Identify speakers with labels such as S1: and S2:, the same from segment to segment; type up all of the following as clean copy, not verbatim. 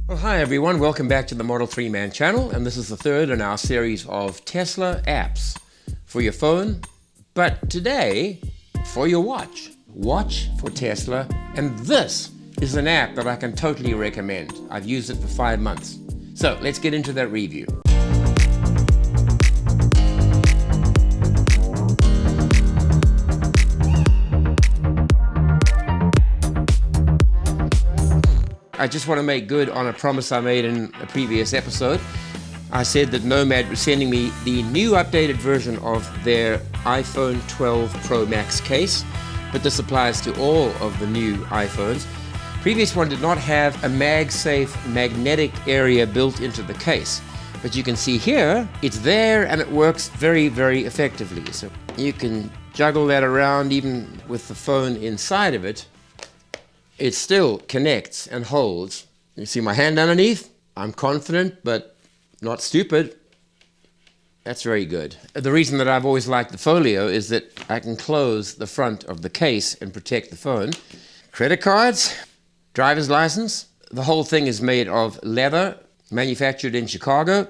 S1: Well, hi everyone, welcome back to the Model 3 Man channel, and this is the third in our series of Tesla apps for your phone, but today for your watch. Watch for Tesla, and this is an app that I can totally recommend. I've used it for 5 months. So let's get into that review. I just want to make good on a promise I made in a previous episode. I said that Nomad was sending me the new updated version of their iPhone 12 Pro Max case, but this applies to all of the new iPhones. Previous one did not have a MagSafe magnetic area built into the case, but you can see here it's there and it works very, very effectively. So you can juggle that around even with the phone inside of it. It still connects and holds. You see my hand underneath? I'm confident, but not stupid. That's very good. The reason that I've always liked the Folio is that I can close the front of the case and protect the phone. Credit cards, driver's license. The whole thing is made of leather, manufactured in Chicago.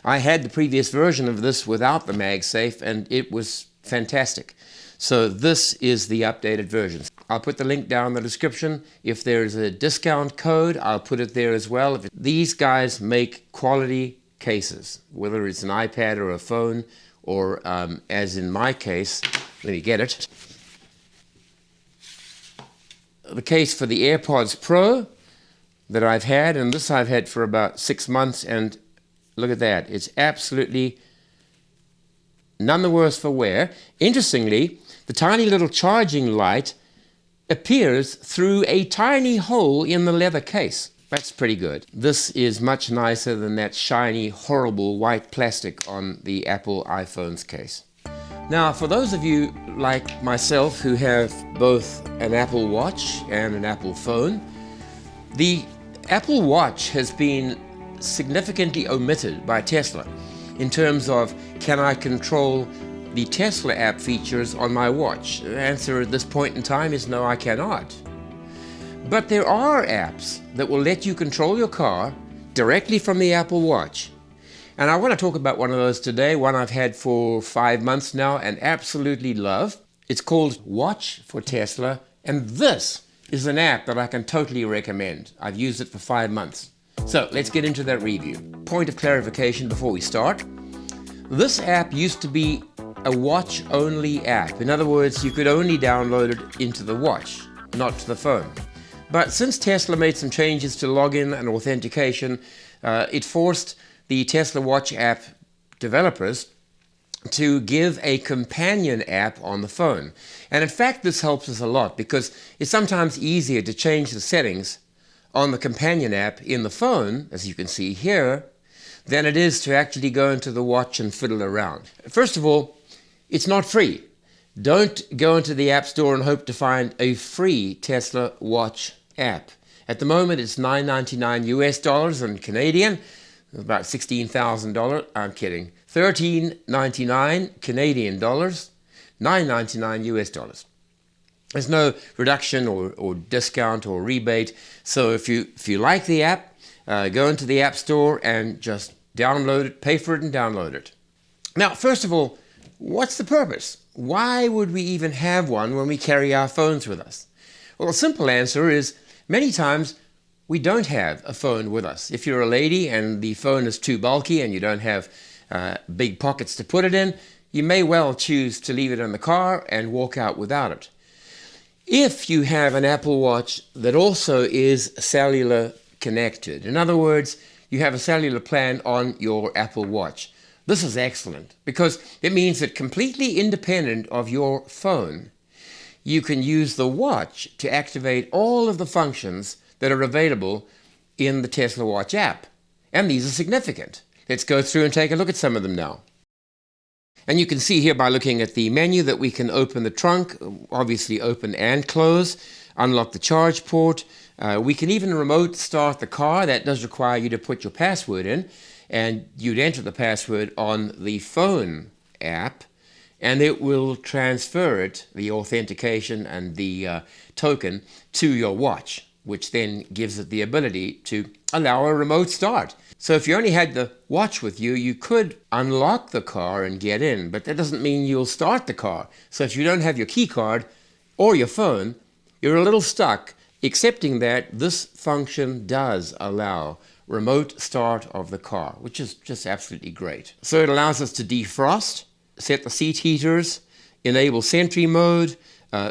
S1: I had the previous version of this without the MagSafe, and it was fantastic. So this is the updated version. I'll put the link down in the description. If there's a discount code, I'll put it there as well. These guys make quality cases, whether it's an iPad or a phone, or as in my case, let me get it. The case for the AirPods Pro that I've had, and this I've had for about 6 months, and look at that. It's absolutely none the worse for wear. Interestingly, the tiny little charging light appears through a tiny hole in the leather case. That's pretty good. This is much nicer than that shiny, horrible white plastic on the Apple iPhone's case. Now, for those of you like myself who have both an Apple Watch and an Apple phone, the Apple Watch has been significantly omitted by Tesla in terms of, can I control the Tesla app features on my watch? The answer at this point in time is no, I cannot. But there are apps that will let you control your car directly from the Apple Watch. And I want to talk about one of those today, one I've had for 5 months now and absolutely love. It's called Watch for Tesla, and this is an app that I can totally recommend. I've used it for 5 months. So let's get into that review. Point of clarification before we start. This app used to be a watch-only app. In other words, you could only download it into the watch, not to the phone. But since Tesla made some changes to login and authentication, it forced the Tesla Watch app developers to give a companion app on the phone. And in fact, this helps us a lot because it's sometimes easier to change the settings on the companion app in the phone, as you can see here, than it is to actually go into the watch and fiddle around. First of all, it's not free. Don't go into the App Store and hope to find a free Tesla Watch app. At the moment, it's $9.99 US and Canadian, about $16,000. I'm kidding. $13.99 Canadian dollars, $9.99 US dollars. There's no reduction or discount or rebate. So if you like the app, go into the App Store and just download it, pay for it and download it. Now, first of all, what's the purpose? Why would we even have one when we carry our phones with us? Well, the simple answer is many times we don't have a phone with us. If you're a lady and the phone is too bulky and you don't have big pockets to put it in, you may well choose to leave it in the car and walk out without it. If you have an Apple Watch that also is cellular connected, in other words, you have a cellular plan on your Apple Watch, this is excellent because it means that completely independent of your phone, you can use the watch to activate all of the functions that are available in the Tesla Watch app. And these are significant. Let's go through and take a look at some of them now. And you can see here by looking at the menu that we can open the trunk, obviously open and close, unlock the charge port. We can even remote start the car. That does require you to put your password in, and you'd enter the password on the phone app, and it will transfer it, the authentication and the token, to your watch. which then gives it the ability to allow a remote start. So if you only had the watch with you, you could unlock the car and get in, but that doesn't mean you'll start the car. So if you don't have your key card or your phone, you're a little stuck, excepting that this function does allow remote start of the car, which is just absolutely great. So it allows us to defrost, set the seat heaters, enable sentry mode,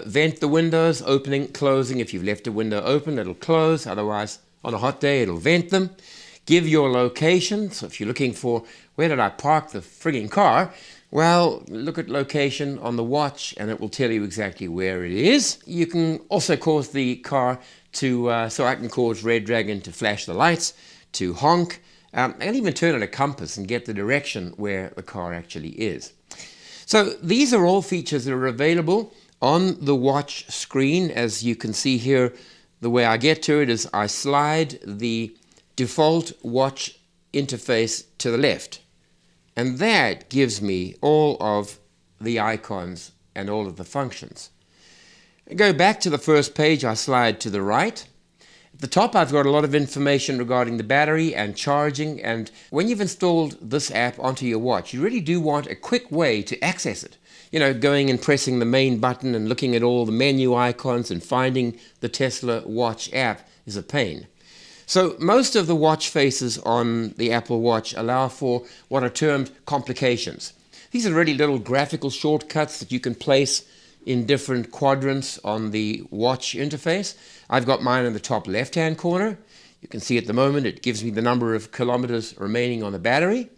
S1: vent the windows, opening, closing. If you've left a window open, it'll close. Otherwise, on a hot day, it'll vent them. Give your location. So if you're looking for, where did I park the frigging car? Well, look at location on the watch and it will tell you exactly where it is. You can also cause the car to, so I can cause Red Dragon to flash the lights, to honk, and even turn on a compass and get the direction where the car actually is. So these are all features that are available on the watch screen. As you can see here, the way I get to it is I slide the default watch interface to the left. And that gives me all of the icons and all of the functions. I go back to the first page, I slide to the right. At the top, I've got a lot of information regarding the battery and charging. And when you've installed this app onto your watch, you really do want a quick way to access it. You know, going and pressing the main button and looking at all the menu icons and finding the Tesla Watch app is a pain. So most of the watch faces on the Apple Watch allow for what are termed complications. These are really little graphical shortcuts that you can place in different quadrants on the watch interface. I've got mine in the top left-hand corner. You can see at the moment it gives me the number of kilometers remaining on the battery.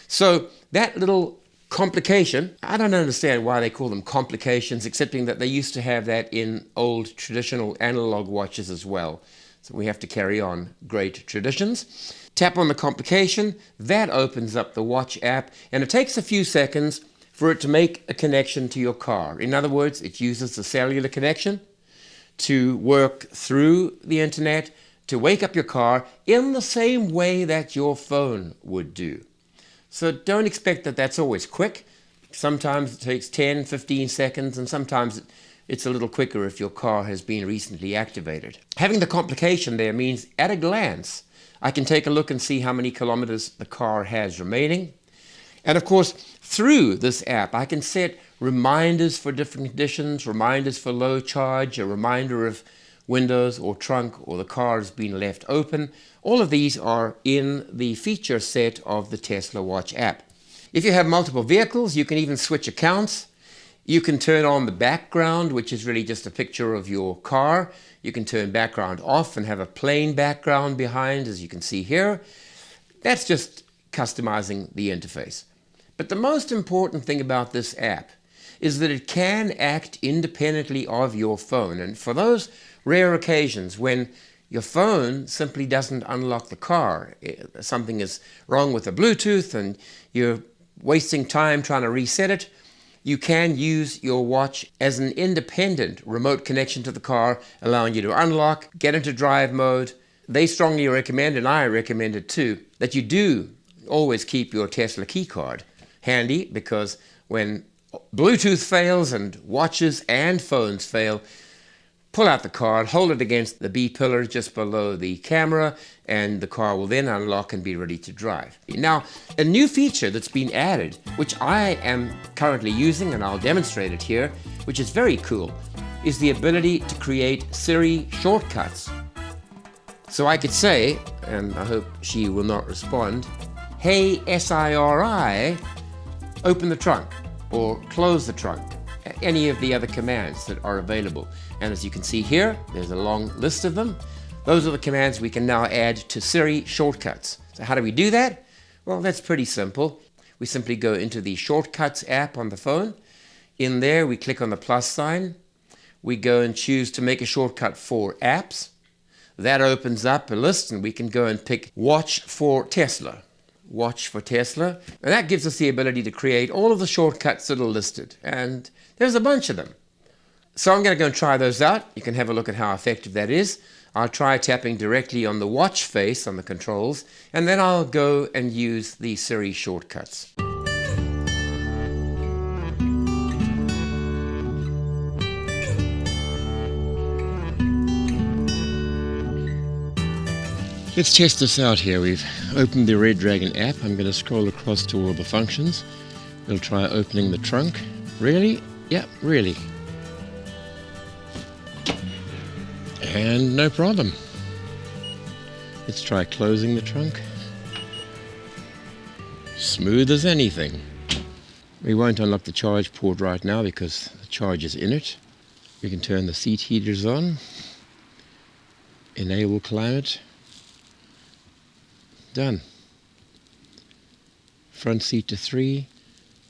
S1: So that little complication, I don't understand why they call them complications, excepting that they used to have that in old traditional analog watches as well. So we have to carry on great traditions. Tap on the complication, that opens up the watch app, and it takes a few seconds for it to make a connection to your car. In other words, it uses the cellular connection to work through the internet to wake up your car in the same way that your phone would do. So don't expect that that's always quick. Sometimes it takes 10, 15 seconds, and sometimes it's a little quicker if your car has been recently activated. Having the complication there means at a glance, I can take a look and see how many kilometers the car has remaining. And of course, through this app, I can set reminders for different conditions, reminders for low charge, a reminder of windows or trunk or the car has been left open. All of these are in the feature set of the Tesla Watch app. If you have multiple vehicles, you can even switch accounts. You can turn on the background, which is really just a picture of your car. You can turn background off and have a plain background behind, as you can see here. That's just customizing the interface. But the most important thing about this app is that it can act independently of your phone. And for those rare occasions when your phone simply doesn't unlock the car, something is wrong with the Bluetooth and you're wasting time trying to reset it, you can use your watch as an independent remote connection to the car, allowing you to unlock, get into drive mode. They strongly recommend, and I recommend it too, that you do always keep your Tesla key card handy, because when Bluetooth fails and watches and phones fail, pull out the card, hold it against the B pillar just below the camera, and the car will then unlock and be ready to drive. Now, a new feature that's been added, which I am currently using, and I'll demonstrate it here, which is very cool, is the ability to create Siri Shortcuts. So I could say, and I hope she will not respond, "Hey Siri, open the trunk," or "close the trunk," any of the other commands that are available. And as you can see here, there's a long list of them. Those are the commands we can now add to Siri Shortcuts. So how do we do that? Well, that's pretty simple. We simply go into the Shortcuts app on the phone. In there, we click on the plus sign. We go and choose to make a shortcut for apps. That opens up a list, and we can go and pick Watch for Tesla. Watch for Tesla. And that gives us the ability to create all of the shortcuts that are listed. And there's a bunch of them. So I'm going to go and try those out. You can have a look at how effective that is. I'll try tapping directly on the watch face on the controls, and then I'll go and use the Siri Shortcuts. Let's test this out here. We've opened the Red Dragon app. I'm going to scroll across to all the functions. We'll try opening the trunk. Really? Yeah, really. And no problem. Let's try closing the trunk. Smooth as anything. We won't unlock the charge port right now because the charge is in it. We can turn the seat heaters on. Enable climate. Done. Front seat to 3,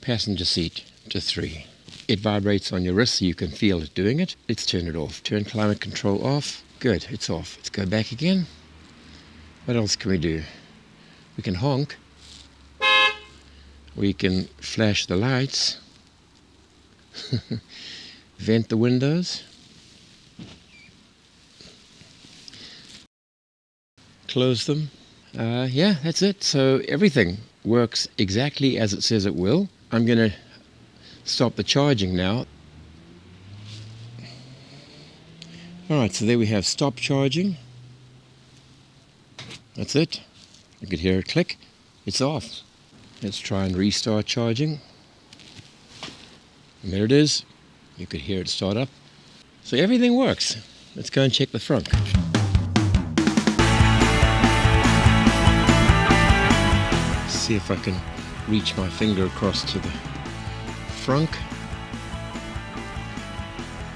S1: passenger seat to 3. It vibrates on your wrist so you can feel it doing it. Let's turn it off. Turn climate control off. Good, it's off. Let's go back again. What else can we do? We can honk. We can flash the lights. Vent the windows. Close them. Yeah, that's it. So everything works exactly as it says it will. I'm going to stop the charging now. Alright, so there we have stop charging. That's it. You could hear it click. It's off. Let's try and restart charging. And there it is. You could hear it start up. So everything works. Let's go and check the front. See if I can reach my finger across to the front.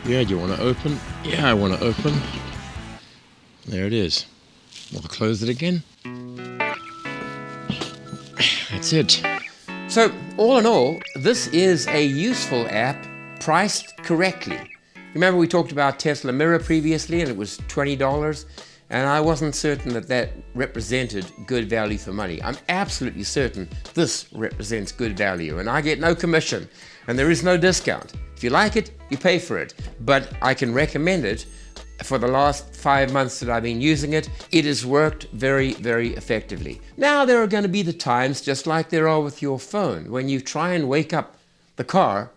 S1: Yeah, do you want to open? Yeah, I want to open. There it is. I'll close it again. That's it. So, all in all, this is a useful app priced correctly. Remember we talked about Tesla Mirror previously and it was $20? And I wasn't certain that that represented good value for money. I'm absolutely certain this represents good value, and I get no commission, and there is no discount. If you like it, you pay for it. But I can recommend it. For the last 5 months that I've been using it, it has worked very, very effectively. Now there are going to be the times, just like there are with your phone, when you try and wake up the car,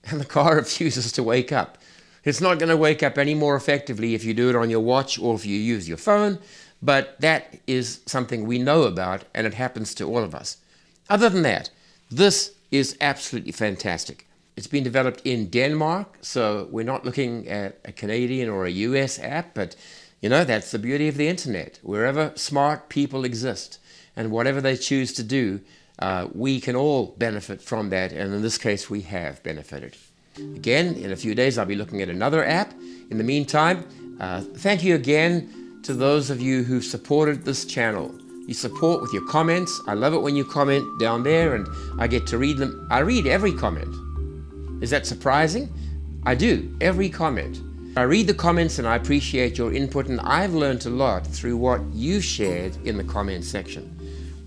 S1: and the car refuses to wake up. It's not going to wake up any more effectively if you do it on your watch or if you use your phone, but that is something we know about and it happens to all of us. Other than that, this is absolutely fantastic. It's been developed in Denmark, so we're not looking at a Canadian or a US app, but you know, that's the beauty of the internet. Wherever smart people exist and whatever they choose to do, we can all benefit from that, and in this case we have benefited. Again, in a few days I'll be looking at another app. In the meantime, thank you again to those of you who've supported this channel. You support with your comments. I love it when you comment down there and I get to read them. I read every comment. Is that surprising? I do, every comment. I read the comments and I appreciate your input, and I've learned a lot through what you've shared in the comment section.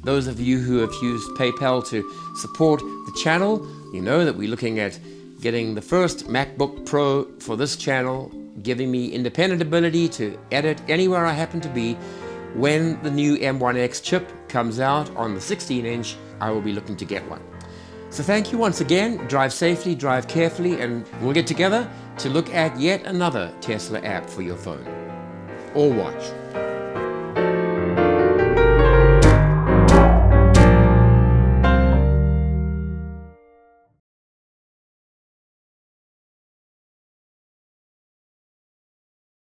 S1: Those of you who have used PayPal to support the channel, you know that we're looking at getting the first MacBook Pro for this channel, giving me independent ability to edit anywhere I happen to be. When the new M1X chip comes out on the 16-inch, I will be looking to get one. So thank you once again. Drive safely, drive carefully, and we'll get together to look at yet another Tesla app for your phone or watch.